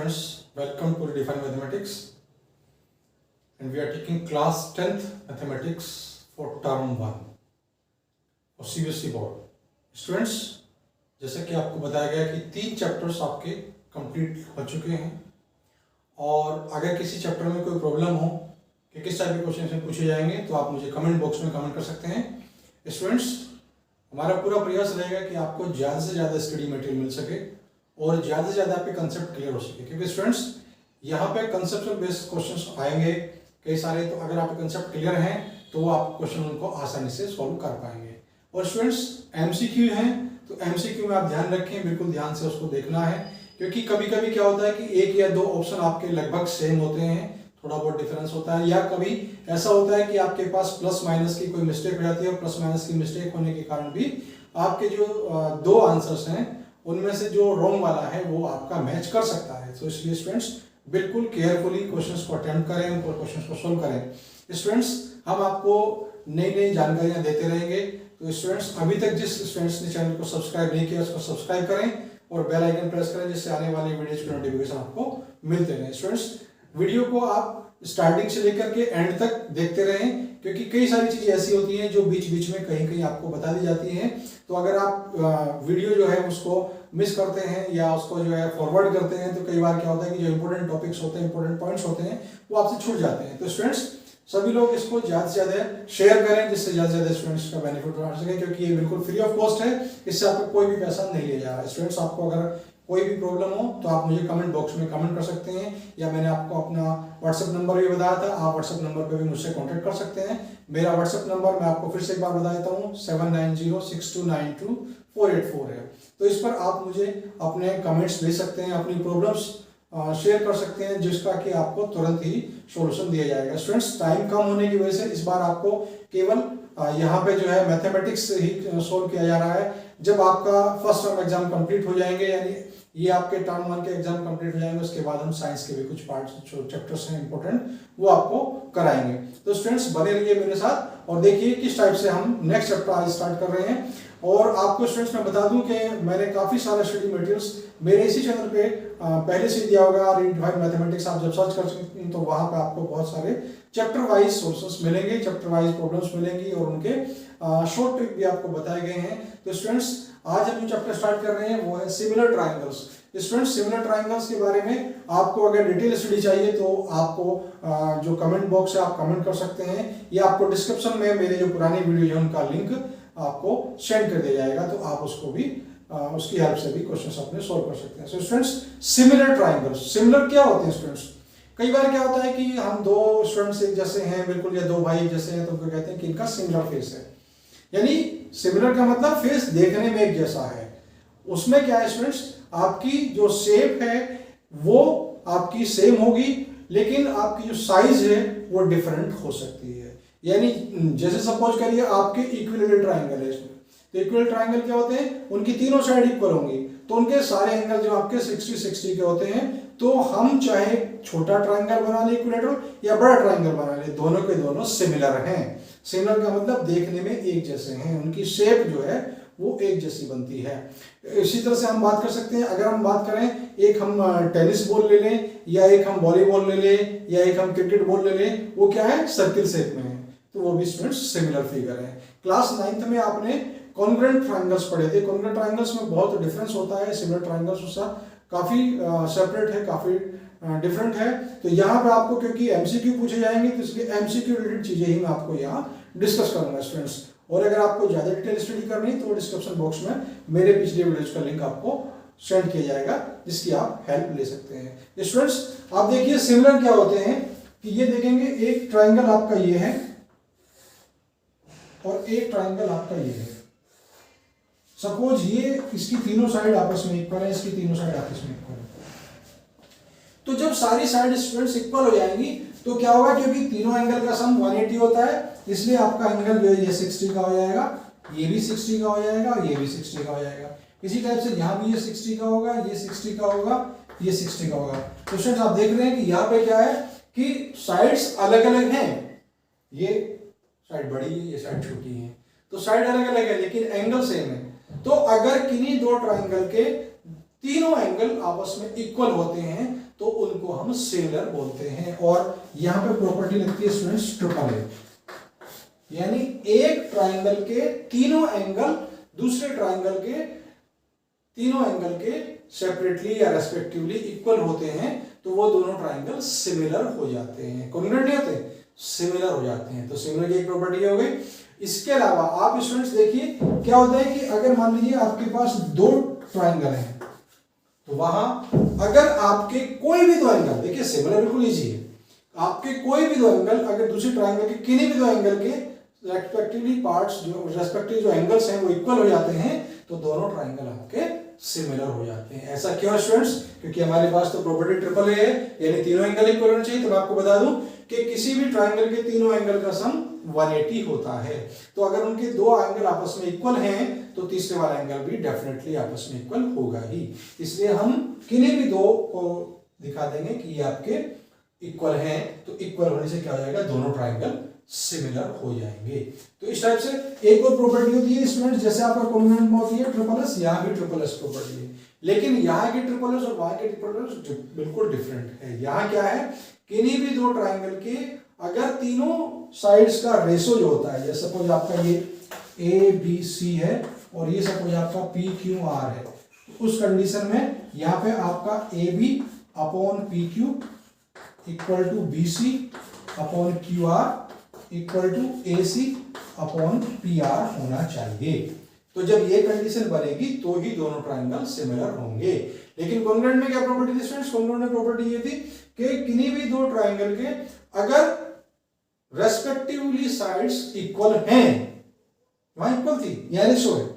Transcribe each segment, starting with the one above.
students, welcome to Redefined Mathematics, and we are taking class 10th Mathematics for term 1 और CBSE board students. जैसे कि आपको बताया गया कि 3 चैप्टर्स आपके कंप्लीट हो चुके हैं और अगर किसी चैप्टर में कोई प्रॉब्लम हो कि किस टाइप के क्वेश्चन पूछे जाएंगे तो आप मुझे कमेंट बॉक्स में कमेंट कर सकते हैं। स्टूडेंट्स, हमारा पूरा प्रयास रहेगा कि आपको ज़्यादा से ज़्यादा स्टडी मटेरियल मिल सके और ज़्यादा से ज़्यादा आपके कंसेप्ट क्लियर हो सके, क्योंकि स्टूडेंट्स यहाँ पे कंसेप्चुअल बेस्ड क्वेश्चंस आएंगे कई सारे। तो अगर आपके कंसेप्ट क्लियर हैं तो आप क्वेश्चन उनको आसानी से सॉल्व कर पाएंगे। और स्टूडेंट्स MCQ हैं तो MCQ में आप ध्यान रखें, बिल्कुल ध्यान से उसको देखना है, क्योंकि कभी कभी क्या होता है कि एक या दो ऑप्शन आपके लगभग सेम होते हैं, थोड़ा बहुत डिफरेंस होता है, या कभी ऐसा होता है कि आपके पास प्लस माइनस की कोई मिस्टेक हो जाती है और प्लस माइनस की मिस्टेक होने के कारण भी आपके जो दो आंसर्स हैं उनमें से जो रॉन्ग वाला है वो आपका मैच कर सकता है। तो इसलिए स्टूडेंट्स बिल्कुल केयरफुली क्वेश्चंस को अटेम्प्ट करें, उनको क्वेश्चंस को सोल्व करें। स्टूडेंट्स, हम आपको नई नई जानकारियां देते रहेंगे। तो स्टूडेंट्स, अभी तक जिस स्टूडेंट्स ने चैनल को सब्सक्राइब नहीं किया उसको सब्सक्राइब करें और बेल आइकन प्रेस करें, जिससे आने वाली वीडियोज की नोटिफिकेशन आपको मिलते रहे। स्टूडेंट्स, वीडियो को आप स्टार्टिंग से लेकर के एंड तक देखते रहें, क्योंकि कई सारी चीजें ऐसी होती हैं जो बीच बीच में कहीं कहीं आपको बता दी जाती हैं। तो अगर आप वीडियो जो है उसको मिस करते हैं या उसको जो है फॉरवर्ड करते हैं तो कई बार क्या होता है कि जो इंपॉर्टेंट टॉपिक्स होते हैं, इंपॉर्टेंट पॉइंट्स होते हैं, वो आपसे छूट जाते हैं। तो स्टूडेंट्स, सभी लोग इसको ज़्यादा से ज़्यादा शेयर करें, जिससे ज़्यादा से ज़्यादा स्टूडेंट्स का बेनिफिट उठा सके, क्योंकि ये बिल्कुल फ्री ऑफ कॉस्ट है, इससे आपको कोई भी पैसा नहीं लिया जा रहा है। स्टूडेंट्स, आपको अगर कोई भी प्रॉब्लम हो तो आप मुझे कमेंट बॉक्स में कमेंट कर सकते हैं, या मैंने आपको अपना व्हाट्सएप नंबर भी बताया था, आप व्हाट्सएप नंबर पर भी मुझसे कॉन्टैक्ट कर सकते हैं। मेरा व्हाट्सएप नंबर मैं आपको फिर से एक बार बता देता हूँ, 7906292484 है। तो इस पर आप मुझे अपने कमेंट्स भेज सकते हैं, अपनी प्रॉब्लम्स शेयर कर सकते हैं, जिसका कि आपको तुरंत ही सॉल्यूशन दिया जाएगा। स्टूडेंट्स, टाइम कम होने की वजह से इस बार आपको केवल यहाँ पे जो है मैथमेटिक्स ही सोल्व किया जा रहा है। जब आपका फर्स्ट टर्म एग्जाम कंप्लीट हो जाएंगे, यानी ये आपके टर्म 1 के एग्जाम कंप्लीट हो जाएंगे, उसके बाद हम साइंस के भी कुछ पार्ट्स जो चैप्टर्स हैं इंपॉर्टेंट वो आपको कराएंगे। तो स्टूडेंट्स, बने रहिए मेरे साथ और देखिए किस टाइप से हम नेक्स्ट चैप्टर आज स्टार्ट कर रहे हैं। और आपको स्टूडेंट्स मैं बता दूं कि मैंने काफ़ी सारा स्टडी मटेरियल्स मेरे इसी चैनल पे पहले से दिया होगा। रीडिफाइंड मैथमेटिक्स आप जब सर्च कर सकते हैं तो वहाँ पे आपको बहुत सारे चैप्टर वाइज सोर्सेस मिलेंगे, चैप्टर वाइज प्रॉब्लम्स मिलेंगी और उनके शॉर्ट ट्रिक भी आपको बताए गए हैं। तो स्टूडेंट्स, आज हम जो चैप्टर स्टार्ट कर रहे हैं वो है similar triangles. Students, similar triangles के बारे में आपको अगर डिटेल स्टडी चाहिए तो आपको जो कमेंट बॉक्स है आप कमेंट कर सकते हैं, या आपको डिस्क्रिप्शन में मेरे जो पुरानी वीडियो है उनका लिंक आपको सेंड कर दिया जाएगा, तो आप उसको भी उसकी हेल्प से भी क्वेश्चंस अपने सोल्व कर सकते हैं। So students, similar triangles, similar क्या होते हैं स्टूडेंट्स? कई बार क्या होता है कि हम दो स्टूडेंट्स एक जैसे हैं बिल्कुल, या दो भाई एक जैसे हैं, तो उनको कहते हैं कि इनका सिमिलर फेस है। यानी सिमिलर का मतलब फेस देखने में एक जैसा है। उसमें क्या है स्टूडेंट्स, आपकी जो शेप है वो आपकी सेम होगी, लेकिन आपकी जो साइज है वो डिफरेंट हो सकती है। यानी जैसे सपोज करिए आपके इक्विलेटरल ट्राइंगल है इसमें, तो इक्विलेटरल ट्राइंगल क्या होते हैं, उनकी तीनों साइड इक्वल होंगी, तो उनके सारे एंगल जो आपके 60-60 के होते हैं। तो हम चाहे छोटा ट्राइंगल बना ले इक्विलेटरल या बड़ा ट्राइंगल बना ले, दोनों के दोनों सिमिलर हैं। सिमिलर का मतलब देखने में एक जैसे हैं, उनकी शेप जो है वो एक जैसी बनती है। इसी तरह से हम बात कर सकते हैं, अगर हम बात करें एक हम टेनिस बॉल ले लें, या एक हम वॉलीबॉल ले लें, या एक हम क्रिकेट बॉल ले लें, वो क्या है, सर्किल शेप में है, तो वो भी स्टूडेंट्स सिमिलर फिगर है। क्लास 9th में आपने कॉन्ग्रुएंट ट्राइंगल्स पढ़े थे। कॉन्ग्रुएंट ट्राइंगल्स में बहुत डिफरेंस होता है, सिमिलर ट्राइंगल्स उसका काफी सेपरेट है, काफी डिफरेंट है। तो यहाँ पे आपको क्योंकि MCQ पूछे जाएंगे तो इसलिए MCQ रिलेटेड चीजें ही मैं आपको यहाँ डिस्कस करूंगा स्टूडेंट्स। और अगर आपको ज्यादा डिटेल स्टडी करनी है तो डिस्क्रिप्शन बॉक्स में मेरे पिछले वीडियोज का लिंक आपको सेंड किया जाएगा, जिसकी आप हेल्प ले सकते हैं। स्टूडेंट्स, आप देखिए सिमिलर क्या होते हैं कि ये देखेंगे एक ट्राइंगल आपका ये है और एक ट्राइंगल आपका ये है। सपोज ये इसकी तीनों साइड आपस में इक्वल है, इसकी तीनों साइड आपस में इक्वल है। तो जब सारी साइड स्टूडेंट्स इक्वल हो जाएंगी तो क्या होगा, क्योंकि तीनों एंगल का सम 180 होता है, इसलिए आपका एंगल जो है ये 60 का हो जाएगा, ये भी 60 का हो जाएगा, ये भी 60 का हो जाएगा। इसी टाइप से यहाँ भी ये 60 का होगा, ये 60 का होगा, ये 60 का होगा। तो स्टूडेंट्स, आप देख रहे हैं कि यहाँ पे क्या है कि साइड्स अलग अलग हैं, ये साइड बड़ी है, ये साइड छोटी है, तो साइड अलग अलग है लेकिन एंगल सेम है। तो अगर किन्हीं दो ट्राइंगल के तीनों एंगल आपस में इक्वल होते हैं तो उनको हम सिमिलर बोलते हैं। और यहाँ पे प्रॉपर्टी लगती है स्टूडेंट्स ट्रिपल ए, यानी एक ट्राइंगल के तीनों एंगल दूसरे ट्राइंगल के तीनों एंगल के सेपरेटली या रेस्पेक्टिवली इक्वल होते हैं तो वो दोनों ट्राइंगल सिमिलर हो जाते हैं। कॉन्ग्रुएंट नहीं होते, सिमिलर हो जाते हैं। तो सिमिलर की एक प्रॉपर्टी हो गई। इसके अलावा आप स्टूडेंट्स देखिए क्या होता है कि अगर मान लीजिए आपके पास दो ट्राइंगल हैं तो वहां अगर आपके कोई भी दो एंगल, देखिए सिमिलर बिल्कुल इजी है, आपके कोई भी दो एंगल अगर दूसरे ट्राइंगल के किन्हीं भी दो एंगल के रेस्पेक्टिवली पार्ट्स जो रेस्पेक्टिव जो एंगल्स हैं वो इक्वल हो जाते हैं तो दोनों ट्राइंगल आपके सिमिलर हो जाते हैं। ऐसा क्यों है स्टूडेंट्स? क्योंकि हमारे पास तो प्रॉपर्टी ट्रिपल ए है, यानी तीनों एंगल इक्वल होने चाहिए। तो मैं आपको बता दूं कि किसी भी ट्राइंगल के तीनों एंगल का सम 180 होता है। तो अगर उनके दो एंगल आपस में इक्वल हैं तो तीसरे वाला एंगल भी डेफिनेटली आपस में इक्वल होगा ही। इसलिए हम किन्हीं भी दो को दिखा देंगे कि ये आपके इक्वल हैं, तो इक्वल होने से क्या हो जाएगा, दोनों ट्राइंगल सिमिलर हो जाएंगे। तो इस टाइप से एक और प्रॉपर्टी होती है स्टूडेंट, जैसे आपका कॉन्ग्रुएंट में होती है ट्रिपल एस, यहाँ भी ट्रिपल एस प्रॉपर्टी है, लेकिन यहाँ की ट्रिपल एस और वहां की ट्रिपल एस बिल्कुल डिफरेंट है। यहाँ क्या है, किन्हीं भी दो ट्राइंगल के अगर तीनों साइड्स का रेशो जो होता है, जैसे सपोज आपका ये ए बी सी है और ये सपोज आपका पी क्यू आर है, तो उस कंडीशन में यहाँ पे आपका A B upon P Q equal to B C upon Q R equal to A C upon P R होना चाहिए। तो जब ये कंडीशन बनेगी तो ही दोनों ट्राइंगल सिमिलर होंगे। लेकिन कॉन्ग्रुएंट में क्या प्रॉपर्टी थी स्टूडेंट्स? कॉन्ग्रुएंट में प्रॉपर्टी ये थी कि किन्हीं भी दो ट्राइंगल के अगर रेस्पेक्टिवली साइड्स इक्वल हैं, वहां इक्वल थी यह रेशो है,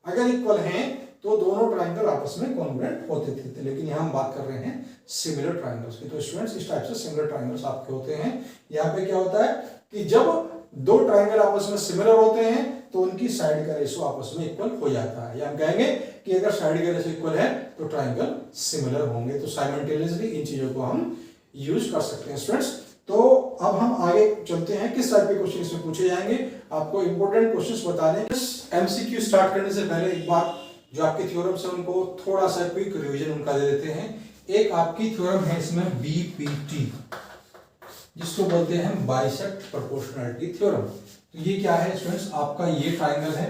अगर इक्वल हैं तो दोनों ट्राइंगल आपस में कॉन्ग्रुएंट होते थे। लेकिन यहां हम बात कर रहे हैं सिमिलर ट्राइंगल्स की। तो स्टूडेंट्स इस टाइप से सिमिलर ट्राइंगल्स आपके होते हैं। यहाँ पे क्या होता है कि जब दो ट्राइंगल आपस में सिमिलर होते हैं तो उनकी साइड का रेशो आपस में इक्वल हो जाता है। या हम कहेंगे कि अगर साइड का रेशो इक्वल है तो ट्राइंगल सिमिलर होंगे। तो साइमल्टेनियसली इन चीजों को हम यूज कर सकते हैं स्टूडेंट्स। तो अब हम आगे चलते हैं, किस टाइप के क्वेश्चन इसमें पूछे जाएंगे, आपको इंपॉर्टेंट क्वेश्चंस बताने। एमसीक्यू स्टार्ट करने से पहले एक बार जो आपके थ्योरम्स है उनको थोड़ा सा क्विक रिवीजन उनका दे देते हैं। एक आपकी थ्योरम है इसमें बीपीटी, जिसको बोलते हैं बाइसेक्ट प्रोपोर्शनैलिटी थ्योरम। तो ये क्या है स्टूडेंट्स, आपका ये ट्राइंगल है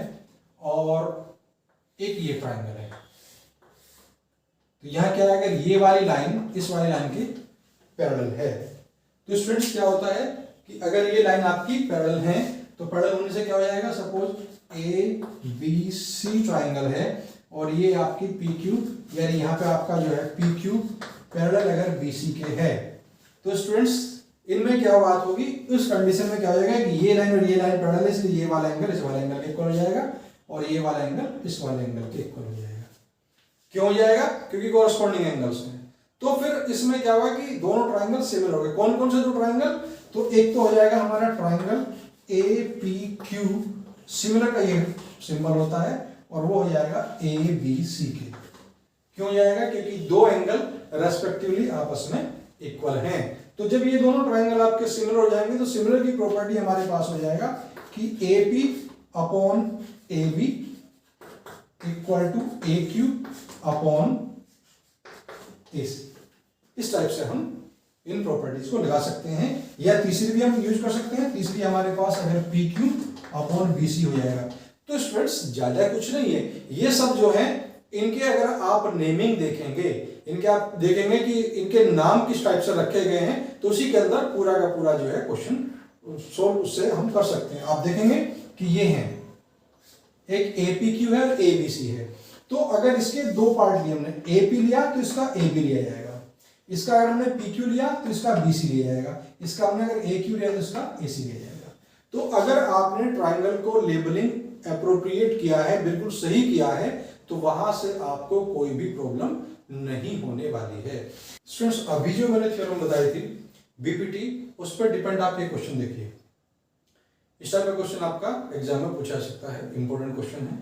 और एक ये ट्राइंगल है। तो यहां क्या है, अगर ये वाली लाइन इस वाली लाइन के पैरेलल है तो स्टूडेंट्स क्या होता है कि अगर ये लाइन आपकी पैरेलल है तो पैरेलल होने से क्या हो जाएगा, suppose A B C triangle है और ये आपकी पी क्यू, यानी यहाँ पे आपका जो है पी क्यू पैरेलल अगर बी सी के है तो स्टूडेंट्स इनमें क्या बात होगी, उस कंडीशन में क्या हो जाएगा कि ये लाइन और ये लाइन पैरेलल है, इसलिए ये वाला एंगल इस वाले एंगल के इक्वल हो जाएगा और ये वाला एंगल इस वाले एंगल के इक्वल हो जाएगा। क्यों हो जाएगा? क्योंकि कॉरस्पॉन्डिंग एंगल्स हैं। तो फिर इसमें क्या होगा कि दोनों ट्राइंगल सिमिलर हो गए। कौन कौन से दो ट्राइंगल? तो एक तो हो जाएगा हमारा triangle A P Q, similar का ये सिंबल होता है, और वो हो जाएगा ए बी सी के। क्यों हो जाएगा? क्योंकि दो एंगल रेस्पेक्टिवली आपस में इक्वल हैं। तो जब ये दोनों ट्राइंगल आपके सिमिलर हो जाएंगे तो सिमिलर की प्रॉपर्टी हमारे पास हो जाएगा कि A P upon A B equal to A Q upon A C. इस टाइप से हम इन प्रॉपर्टीज को लगा सकते हैं, या तीसरी भी हम यूज कर सकते हैं। तीसरी हमारे पास अगर P Q upon B C हो जाएगा। तो स्टूडेंट्स ज्यादा कुछ नहीं है, ये सब जो है इनके अगर आप नेमिंग देखेंगे, इनके आप देखेंगे कि इनके नाम किस टाइप से रखे गए हैं, तो उसी के अंदर पूरा का पूरा जो है क्वेश्चन सोल्व उससे हम कर सकते हैं। आप देखेंगे कि ये है एक ए पी क्यू है और ए बी सी है। तो अगर इसके दो पार्ट लिए हमने, ए पी लिया तो इसका ए बी लिया जाएगा, इसका अगर हमने पी क्यू लिया तो इसका बी सी लिया जाएगा, इसका हमने अगर ए क्यू लिया तो इसका ए सी लिया जाएगा। तो अगर आपने ट्राइंगल को लेबलिंग अप्रोप्रिएट किया है, बिल्कुल सही किया है, तो वहां से आपको कोई भी प्रॉब्लम नहीं होने वाली है। स्टूडेंट्स अभी जो मैंने थ्योरम बताई थी बीपीटी, उस पर डिपेंड आप ये क्वेश्चन देखिए। इस टाइप का क्वेश्चन आपका एग्जाम में पूछा सकता है, इंपॉर्टेंट क्वेश्चन है।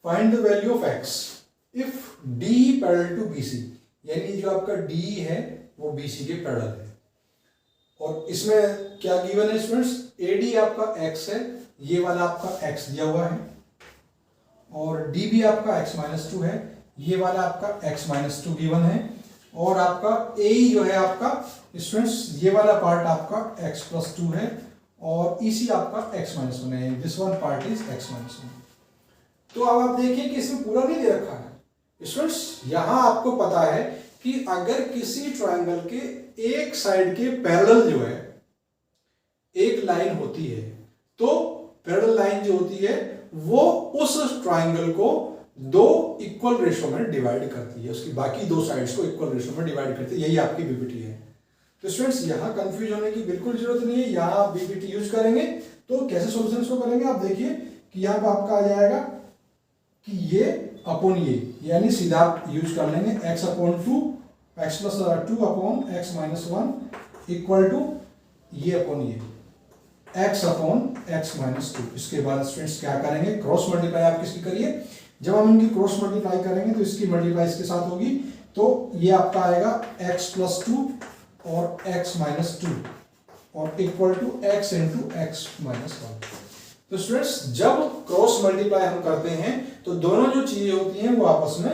Find the value of x if D parallel to BC, यानी जो आपका डी है वो बीसी के पैरेलल है। और इसमें क्या गिवन है स्टूडेंट्स, एडी आपका एक्स है, ये वाला आपका एक्स दिया हुआ है, और डी भी आपका x-2 है, ये वाला आपका x-2 गिवन है, और आपका ए जो है आपका स्टूडेंट्स ये वाला पार्ट आपका x+2 है और इसी आपका x-1 है, this one part is x-1। तो अब आप देखिए कि इसमें पूरा नहीं दे रखा है स्टूडेंट्स। यहां आपको पता है कि अगर किसी ट्रायंगल के एक साइड के पैरेलल जो है एक लाइन होती है, तो पैरेलल लाइन जो होती है वो उस ट्रायंगल को दो इक्वल रेशो में डिवाइड करती है, उसकी बाकी दो साइड्स को इक्वल रेशो में डिवाइड करती है। यही आपकी बीपीटी है। तो स्टूडेंट्स यहां कंफ्यूज होने की बिल्कुल जरूरत नहीं है, यहां आप बीपीटी यूज करेंगे। तो कैसे सॉल्यूशन को करेंगे आप देखिए कि यहां पर आपका आ जाएगा कि ये अपॉन ये, यानी सीधा आप यूज कर लेंगे x/2 x+2 upon x-1 equal to ये अपॉन ये x/x-2। इसके बाद स्टूडेंट्स क्या करेंगे, क्रॉस मल्टीप्लाई आप किसकी करिए, जब हम इनकी क्रॉस मल्टीप्लाई करेंगे तो इसकी मल्टीप्लाई इसके साथ होगी, तो ये आपका आएगा x+2 और x-2 और equal to x into x-1। तो स्टूडेंट्स जब क्रॉस मल्टीप्लाई हम करते हैं तो दोनों जो चीजें होती हैं वो आपस में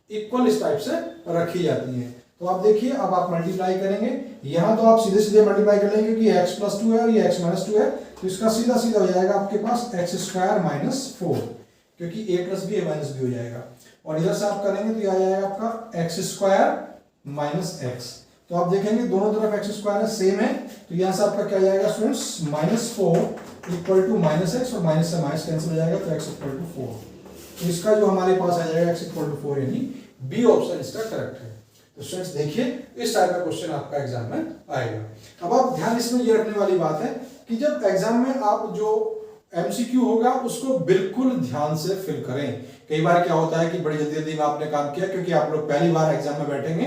इक्वल इस टाइप से रखी जाती हैं। तो आप देखिए अब आप मल्टीप्लाई करेंगे, यहां तो आप सीधे सीधे मल्टीप्लाई कर लेंगे क्योंकि x+2 है और ये x-2 है, तो इसका सीधा सीधा हो जाएगा आपके पास x² - 4, क्योंकि a + b a - b हो जाएगा। और इधर से आप करेंगे तो ये आ जाएगा आपका x² - x। तो आप देखेंगे दोनों तरफ x² है, सेम है, तो यहां से आपका क्या जाएगा स्टूडेंट्स -4 इक्वल टू -x और माइनस से माइनस कैंसिल हो जाएगा, तो x = 4। तो इसका जो हमारे पास आ जाएगा x = 4, यानी बी ऑप्शन इसका करेक्ट है। तो स्टूडेंट्स देखिए इस टाइप का क्वेश्चन आपका एग्जाम में आएगा। अब आप ध्यान इसमें ये रखने वाली बात है कि जब एग्जाम में आप जो एमसीक्यू होगा उसको बिल्कुल ध्यान से फिल करें। कई बार क्या होता है कि बड़ी जल्दी जल्दी में आपने काम किया, क्योंकि आप लोग पहली बार एग्जाम में बैठेंगे,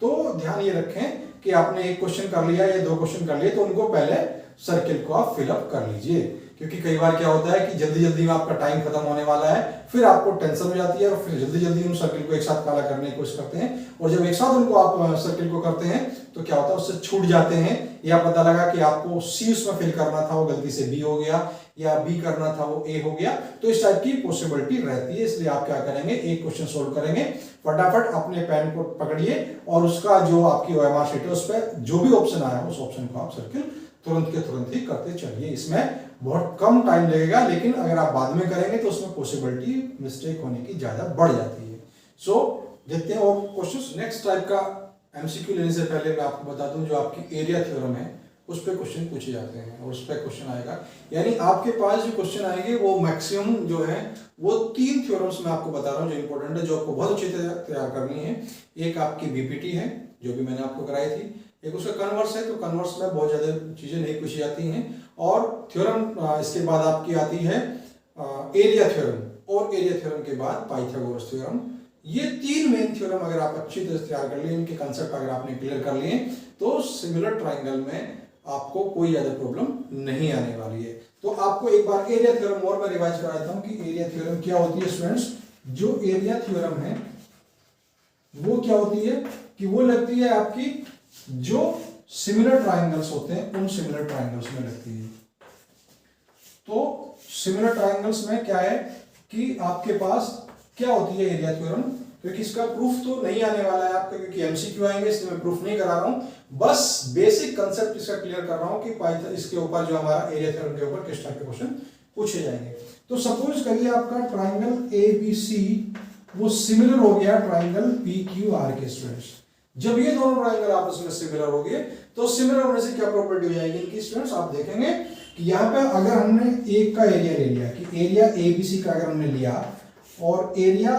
तो ध्यान ये रखें कि आपने एक क्वेश्चन कर लिया या दो क्वेश्चन कर लिए तो उनको पहले सर्किल को आप फिलअप कर लीजिए, क्योंकि कई बार क्या होता है कि जल्दी जल्दी में आपका टाइम खत्म होने वाला है, फिर आपको टेंशन हो जाती है और फिर जल्दी जल्दी उन सर्किल को एक साथ काला करने की कोशिश करते हैं, और जब एक साथ उनको आप सर्किल को करते हैं तो क्या होता है उससे छूट जाते हैं, या पता लगा कि आपको सी उसमें फिल करना था वो गलती से बी हो गया, या बी करना था वो ए हो गया, तो इस टाइप की पॉसिबिलिटी रहती है। इसलिए आप क्या करेंगे, एक क्वेश्चन सोल्व करेंगे, फटाफट अपने पेन को पकड़िए और उसका जो आपकी ओएमआर शीट है उस पर जो भी ऑप्शन आया उस ऑप्शन को आप सर्किल तुरंत के तुरंत ही करते चलिए। इसमें बहुत कम टाइम लगेगा, लेकिन अगर आप बाद में करेंगे तो उसमें पॉसिबिलिटी मिस्टेक होने की ज्यादा बढ़ जाती है। सो देखते हैं और क्वेश्चन। नेक्स्ट टाइप का एमसीक्यू लेने से पहले मैं आपको बता दूं, जो आपकी एरिया थ्योरम है उस पर क्वेश्चन पूछे जाते हैं और उस पर क्वेश्चन आएगा, यानी आपके पास जो क्वेश्चन आएंगे वो मैक्सिमम जो है वो 3 थ्योरम्स मैं आपको बता रहा हूँ जो इंपॉर्टेंट है, जो आपको बहुत अच्छी तरह तैयार करनी है। एक आपकी बीपीटी है जो भी मैंने आपको कराई थी, एक उसका कन्वर्स है, तो कन्वर्स में बहुत ज्यादा चीजें नहीं पूछी जाती हैं, और थ्योरम इसके बाद आपकी आती है एरिया थ्योरम, और एरिया थ्योरम के बाद पाइथागोरस थ्योरम। ये 3 मेन थ्योरम अगर आप अच्छी तरह से तैयार कर लिए, इनके कंसेप्ट अगर आपने क्लियर कर लिए, तो सिमिलर ट्राइंगल में आपको कोई ज्यादा प्रॉब्लम नहीं आने वाली है। तो आपको एक बार एरिया थ्योरम और मैं रिवाइज करा देता हूं कि एरिया थ्योरम क्या होती है स्टूडेंट्स। जो एरिया थ्योरम है वो क्या होती है कि वो लगती है आपकी जो सिमिलर ट्राइंगल्स होते हैं उन सिमिलर ट्राइंगल्स में लगती है। तो सिमिलर ट्राइंगल्स में क्या है कि आपके पास क्या होती है एरिया थ्योरम, क्योंकि इसका प्रूफ तो नहीं आने वाला है आपका, क्योंकि एमसीक्यू आएंगे इसलिए मैं प्रूफ नहीं करा रहा हूं, बस बेसिक कंसेप्ट इसका क्लियर कर रहा हूं कि पाइथन इसके ऊपर जो हमारा एरिया थ्योरम के ऊपर किस टाइप के क्वेश्चन पूछे जाएंगे। तो सपोज करिए आपका ट्राइंगल एबीसी वो सिमिलर हो गया ट्राइंगल पीक्यूआर के स्टूडेंट्स। जब ये दोनों ट्राइंगल आपस में सिमिलर हो गए तो सिमिलर होने से क्या प्रॉपर्टी हो जाएगी इनकी स्टूडेंट्स, आप देखेंगे कि यहाँ पे अगर हमने एक का एरिया ले लिया कि एरिया एबीसी का अगर हमने लिया और एरिया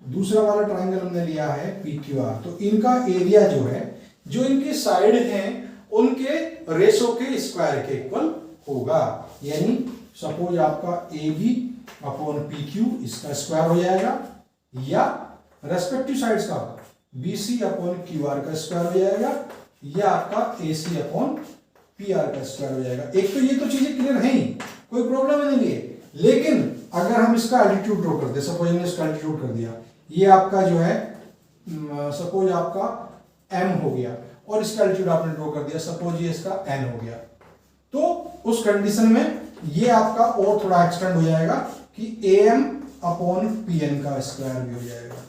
दूसरा वाला ट्राइंगल हमने लिया है पीक्यूआर, तो इनका एरिया जो है जो इनके साइड हैं उनके रेशो के स्क्वायर के इक्वल होगा। यानी सपोज आपका A B upon P Q इसका स्क्वायर हो जाएगा, या रेस्पेक्टिव साइड्स का B C upon Q R का स्क्वायर हो जाएगा, या आपका A C upon P R का स्क्वायर हो जाएगा। एक तो ये तो चीजें क्लियर है ही, कोई प्रॉब्लम नहीं है, लेकिन अगर हम इसका एल्टीट्यूड ड्रॉ कर दे, सपोज हमने इसका एल्टीट्यूड कर दिया, ये आपका जो है सपोज आपका m हो गया और इसका एल्टीट्यूड आपने ड्रॉ कर दिया, सपोज ये इसका n हो गया, तो उस कंडीशन में ये आपका और थोड़ा एक्सटेंड हो जाएगा कि am अपॉन pn का स्क्वायर भी हो जाएगा।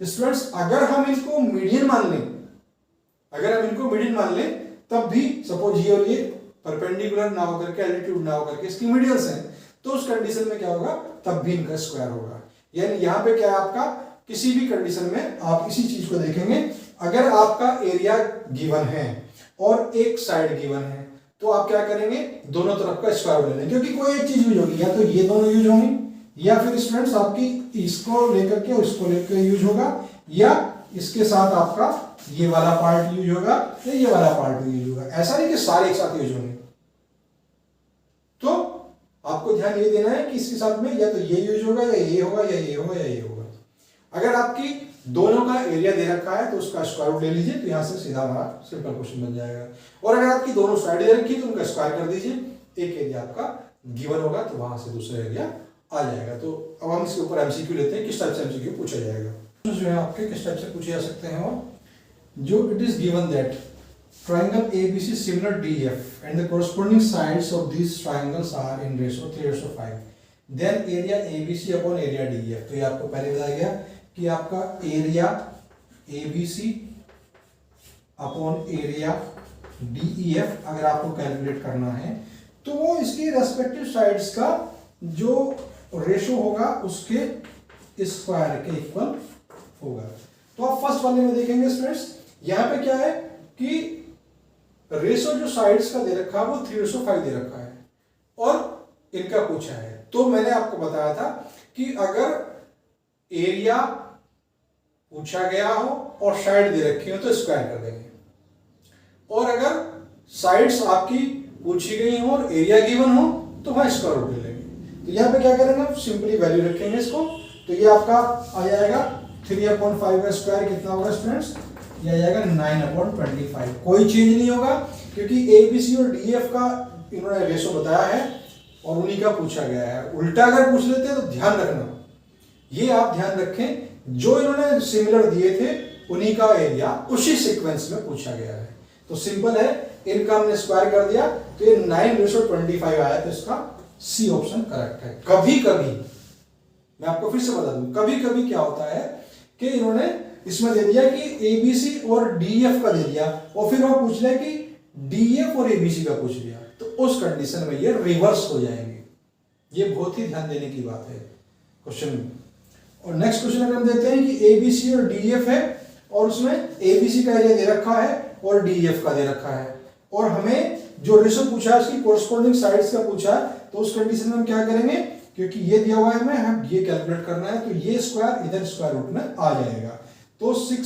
स्टूडेंट्स अगर हम इनको मीडियन मान लें अगर हम इनको मिडिल मान लें तब भी सपोज ये और ये परपेंडिकुलर ना होकर के एल्टीट्यूड ना होकर के इसकी मिडियल्स हैं, तो उस कंडीशन में क्या होगा, तब भी इनका स्क्वायर होगा। यानी यहाँ पे क्या है आपका, किसी भी कंडीशन में आप इसी चीज को देखेंगे, अगर आपका एरिया गिवन है और एक साइड गिवन है तो आप क्या करेंगे, दोनों तरफ का स्क्वायर ले लेंगे, क्योंकि कोई एक चीज यूज होगी, या तो ये दोनों यूज होंगी या फिर स्टूडेंट्स आपकी इसको लेकर के और इसको लेकर यूज होगा, या इसके साथ आपका ये वाला पार्ट यूज होगा या ये वाला पार्ट यूज होगा। ऐसा नहीं कि सारे एक साथ यूज होंगे। तो आपको ध्यान ये देना है कि इसके साथ में या तो ये यूज होगा या ये होगा या ये होगा या ये होगा। अगर आपकी दोनों का एरिया दे रखा है तो उसका स्क्वायर रूट ले लीजिए, तो यहां से सीधा हमारा सिंपल क्वेश्चन बन जाएगा। और अगर आपकी दोनों साइड दे रखी है तो उनका स्क्वायर कर दीजिए, एक एरिया आपका गिवन होगा तो वहां से दूसरा एरिया आ जाएगा। तो अब हम इसके ऊपर एमसीक्यू लेते हैं, किस टाइप से एमसीक्यू पूछा जाएगा, जो है आपके किस टाइप से पूछे जा सकते हैं। और जो it is given that triangle ABC similar DF and the corresponding sides of these triangles are in ratio 3:5, then area ABC upon area DF। तो ये आपको पहले बताया गया कि आपका area ABC upon area DEF अगर आपको कैलकुलेट करना है तो वो इसकी रेस्पेक्टिव साइड्स का जो रेशो होगा उसके स्क्वायर के इक्वल होगा। तो आप फर्स्ट वाले में देखेंगे स्टूडेंट्स, यहाँ पे क्या है कि रेशो जो साइड्स का दे रखा है वो 3:5 दे रखा है और इनका पूछा है। तो मैंने आपको बताया था कि अगर एरिया पूछा गया हो और साइड दे रखी हो तो स्क्वायर कर देंगे, और अगर साइड्स आपकी पूछी गई हो और एरिया गिवन हो तो वहां स्क्वायर रूट ले लेंगे। तो यहाँ पे क्या करेंगे, आप सिंपली वैल्यू रखेंगे इसको, तो ये आपका आ जाएगा 3/5 का स्क्वायर कितना होगा स्टूडेंट्स, ये आ जाएगा 9/25। कोई चेंज नहीं होगा क्योंकि ABC और DF का इन्होंने रेशो बताया है और उन्हीं का पूछा गया है। उल्टा अगर पूछ लेते हैं तो ध्यान रखना, ये आप ध्यान रखें, जो इन्होंने सिमिलर दिए थे उन्हीं का एरिया उसी सीक्वेंस में पूछा गया है। तो सिंपल है, इनका हमने स्क्वायर कर दिया तो ये 9/25 आया, तो इसका सी ऑप्शन करेक्ट है। कभी कभी मैं आपको फिर से बता दूं, कभी कभी क्या होता है कि इन्होंने इसमें दे दिया कि ABC और DF का दे दिया और फिर वो पूछ लिया कि DF और ABC का पूछ लिया, तो उस कंडीशन में ये रिवर्स हो जाएंगे। ये बहुत ही ध्यान देने की बात है क्वेश्चन में। और नेक्स्ट क्वेश्चन अगर हम देते हैं कि ABC और DF है और उसमें ABC का एरिया दे रखा है और DF का दे रखा है, और हमें जो रेशो पूछा है उसकी कोरस्पोंडिंग साइड्स का पूछा है, तो उस कंडीशन में हम क्या करेंगे, क्योंकि ये दिया हुआ है हमें, हम ये कैलकुलेट करना है, तो ये स्क्वायर इधर स्क्वायर रूट में आ जाएगा, तो 6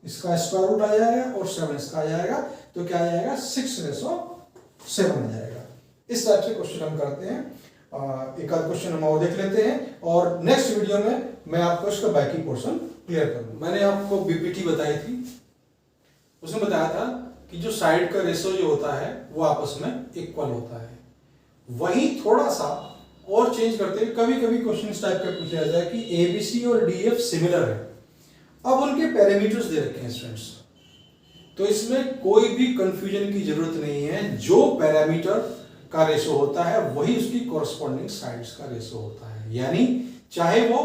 इसका स्क्वायर रूट आ जाएगा और 7 इसका आ जाएगा, तो क्या आ जाएगा 6:7 आ जाएगा। इस टाइप से क्वेश्चन हम करते हैं। एक आध क्वेश्चन हम और देख लेते हैं और नेक्स्ट वीडियो में मैं आपको इसका बाकी पोर्शन क्लियर करूंगा। मैंने आपको बीपीटी बताई थी, उसमें बताया था कि जो साइड का रेशो जो होता है वो आपस में इक्वल होता है। वही थोड़ा सा और चेंज करते हैं, कभी कभी क्वेश्चन इस टाइप का पूछा जाता है कि ABC और DF सिमिलर है, अब उनके पैरामीटर्स दे रखे हैं स्टूडेंट्स, तो इसमें कोई भी कंफ्यूजन की जरूरत नहीं है। जो पैरामीटर का रेशो होता है वही उसकी कोरस्पॉन्डिंग साइड्स का रेशो होता है। यानी चाहे वो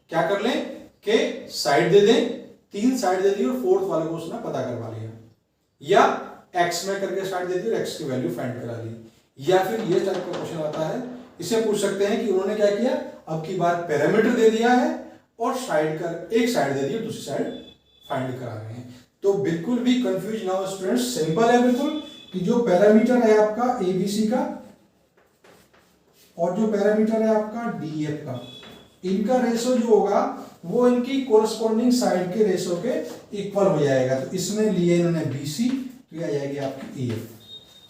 क्या कर लें कि साइड दे दें, 3 साइड दे दी और 4th वाले को उसने पता करवा लिया, या x में करके साइड दे दी और x की वैल्यू फाइंड करा ली, या फिर ये टाइप का क्वेश्चन आता है, इसे पूछ सकते हैं कि उन्होंने क्या किया, अब की बार पैरामीटर दे दिया है और साइड का एक साइड दे दी और दूसरी साइड फाइंड करा रहे हैं। तो बिल्कुल भी कंफ्यूज ना हो स्टूडेंट्स, सिंपल है बिल्कुल कि जो पैरामीटर है आपका ABC का और जो पैरामीटर है आपका DF का, इनका रेशो जो होगा वो इनकी कोरस्पॉन्डिंग साइड के रेशो के इक्वल हो जाएगा। तो इसमें लिए इन्होंने BC, तो ये आ जाएगी आपकी EF।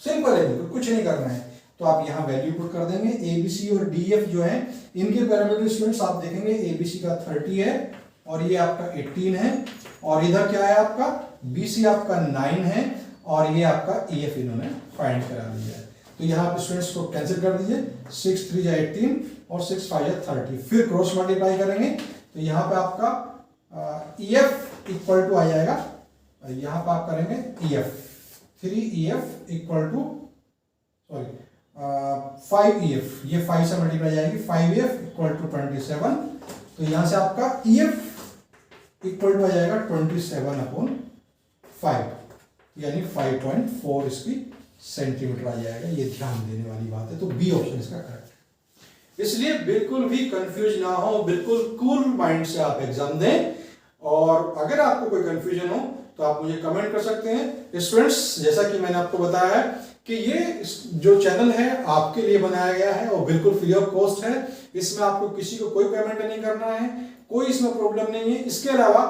सिंपल है बिल्कुल, कुछ नहीं करना है। तो आप यहाँ वैल्यू पुट कर देंगे। ABC और DF जो है इनके पैरामीटर स्टूडेंट्स आप देखेंगे, ABC का 30 है और ये आपका 18 है, और इधर क्या है आपका BC आपका 9 है और ये आपका EF इन्होंने फाइंड करा दिया है। तो यहाँ पे स्टूडेंट्स को कैंसिल कर दीजिए, 6 3 जा 18 और 6 5 जा 30, फिर क्रॉस मल्टीप्लाई करेंगे तो यहाँ पे आपका EF इक्वल टू आ जाएगा, यहाँ पे आप करेंगे EF 3EF equal to 5EF, ये 5 से मल्टीप्लाई जाएगी, 5EF इक्वल टू 27, तो यहाँ से आपका EF इक्वल टू आ जाएगा 27/5। यानी 5.4 इसकी सेंटीमीटर आ जाएगा। ये ध्यान देने वाली बात है। तो बी ऑप्शन इसका करेक्ट है। इसलिए बिल्कुल भी कंफ्यूज ना हो, बिल्कुल कूल माइंड से आप एग्जाम दें। और अगर आपको कोई कंफ्यूजन हो तो आप मुझे कमेंट कर सकते हैं। स्टूडेंट्स, जैसा कि मैंने आपको बताया है कि ये जो चैनल है आपके लिए बनाया गया है और बिल्कुल फ्री ऑफ कॉस्ट है। इसमें आपको किसी को कोई पेमेंट नहीं करना है, कोई इसमें प्रॉब्लम नहीं है। इसके अलावा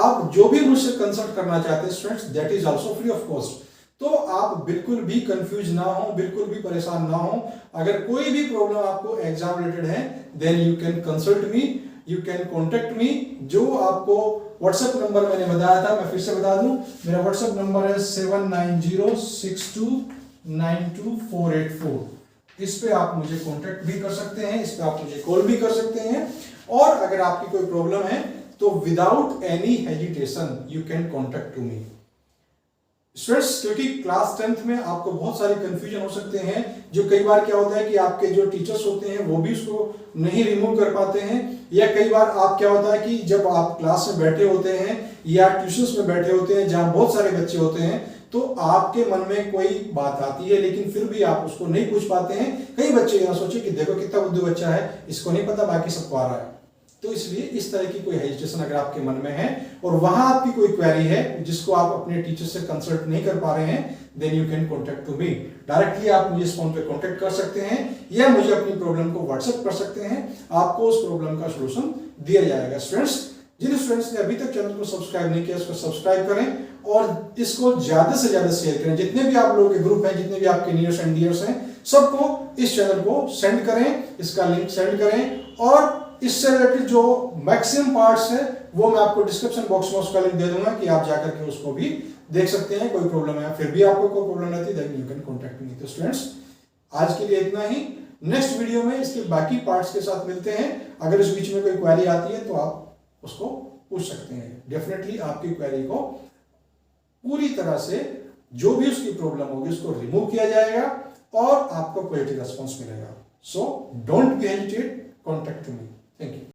आप जो भी मुझसे कंसल्ट करना चाहते हैं students, that is also free of cost. तो आप बिल्कुल भी कंफ्यूज ना हो, बिल्कुल भी परेशान ना हो। अगर कोई भी प्रॉब्लम आपको एग्जाम रिलेटेड है, then you can consult me, you can contact me. जो आपको व्हाट्सएप नंबर मैंने बताया था, मैं फिर से बता दूं, मेरा व्हाट्सएप नंबर है 7906292484। इस पे आप मुझे कांटेक्ट भी कर सकते हैं, इस पे आप मुझे कॉल भी कर सकते हैं। और अगर आपकी कोई प्रॉब्लम है तो without any hesitation you can contact to me. Students, क्योंकि क्लास 10th में आपको बहुत सारे कंफ्यूजन हो सकते हैं, जो कई बार क्या होता है कि आपके जो टीचर्स होते हैं वो भी उसको नहीं रिमूव कर पाते हैं, या कई बार आप क्या होता है कि जब आप क्लास में बैठे होते हैं या ट्यूशंस में बैठे होते हैं जहां बहुत सारे बच्चे होते हैं, तो आपके मन में कोई बात आती है लेकिन फिर भी आप उसको नहीं पूछ पाते हैं। कई बच्चे यहाँ सोचे कि देखो कितना बुद्धू बच्चा है, इसको नहीं पता, बाकी सबको आ रहा है। तो इसलिए इस तरह की कोई हेजिटेशन अगर आपके मन में है और वहां आपकी कोई क्वेरी है जिसको आप अपने टीचर से कंसल्ट नहीं कर पा रहे हैं, then you can contact to me. Directly आप मुझे इस फोन पे कॉन्टेक्ट कर सकते हैं या मुझे अपनी प्रॉब्लम को व्हाट्सएप कर सकते हैं, आपको उस प्रॉब्लम का सोल्यूशन दिया जाएगा। स्टूडेंट्स, जिन स्टूडेंट्स ने अभी तक चैनल को सब्सक्राइब नहीं किया उसको सब्सक्राइब करें और इसको ज्यादा से ज्यादा शेयर करें। जितने भी आप लोगों के ग्रुप हैं, जितने भी आपके नियर्स एंड डियर्स हैं, सबको इस चैनल को सेंड करें, इसका लिंक सेंड करें। और इससे रिलेटेड जो मैक्सिमम पार्ट्स है वो मैं आपको डिस्क्रिप्शन बॉक्स में उसका लिंक दे दूंगा कि आप जाकर के उसको भी देख सकते हैं। कोई प्रॉब्लम है, फिर भी आपको कोई प्रॉब्लम रहती है, then you can contact me. तो स्टूडेंट्स, आज के लिए इतना ही। नेक्स्ट वीडियो में इसके बाकी पार्ट्स के साथ मिलते हैं। अगर इस बीच में कोई क्वेरी आती है तो आप उसको पूछ सकते हैं। डेफिनेटली आपकी क्वेरी को पूरी तरह से जो भी उसकी प्रॉब्लम होगी उसको रिमूव किया जाएगा और आपको क्वालिटी रिस्पॉन्स मिलेगा। So don't be hesitate, contact to me. Thank you.